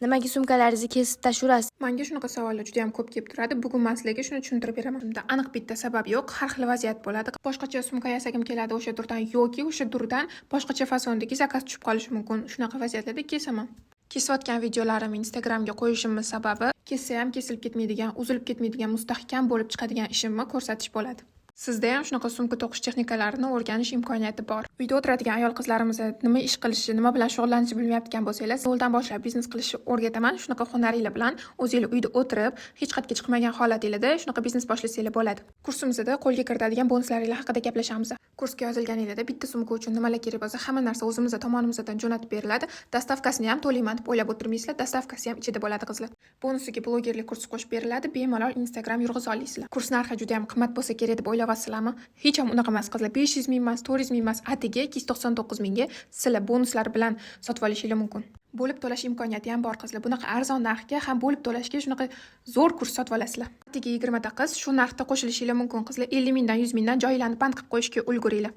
Nimaga sumkalaringizni kesib tashlaysiz? Menga shunaqa savollar juda ham ko'p kelib turadi. Bugun men sizlarga shuni tushuntirib beraman. Unda aniq bitta sabab yo'q, har xil vaziyat bo'ladi. Boshqacha sumka yasagim keladi o'sha turdan yoki o'sha turdan boshqacha fasondagi zakaz tushib qolishi mumkin. Shunaqa vaziyatlarda kesaman. Kesayotgan videolarimni Instagramga qo'yishimning sababi kessa ham kesilib ketmaydigan, uzilib ketmaydigan, mustahkam bo'lib chiqadigan ishimni ko'rsatish bo'ladi. Sizda ham shunaqa sumka to'qish texnikalarini o'rganish imkoniyati bor. Uyda o'tiradigan ayol qizlarimiz nima ish qilishi, nima bilan shug'ullanishni bilmayotgan bo'lsangiz, yo'ldan boshlab biznes qilishni o'rgataman. Shunaqa hunaringlar bilan o'zingiz uyda o'tirib, hech qayerga chiqmagan holatingizda shunaqa biznes boshlasangiz bo'ladi. Kursimizda qo'lga kiritadigan bonuslaringiz haqida gaplashamiz. Kursga yozilganingizda bitta sumka uchun nimalar kerak bo'lsa, hamma narsa o'zimizga tomonimizdan jo'natib beriladi. Dastavkasini ham to'layman deb o'ylab o'tirmaysizlar, dastavkasi ham ichida bo'ladi qizlar. Bonusiga blogerlik kursi qo'shib beriladi, bemalol Instagram yurg'iza olasizlar. Kurs narxi juda ham qimmat bo'lsa kerak deb o'ylayapsizlarmi? Hech ham unaqa emas qizlar. 500 ming emas, 400 ming emas, atiga 299 mingga sizlar bonuslar bilan sotib olishingiz mumkin. Bo'lib to'lash imkoniyati ham bor qizlar. Bunaqa arzon narxga ham bo'lib to'lashga shunaqa zo'r kurs sotib olasizlar. Atiga 20 ta qiz shu narxda qo'shilishingiz mumkin qizlar. 50 mingdan 100 mingdan joylarni band qilib qo'yishga ulguringlar.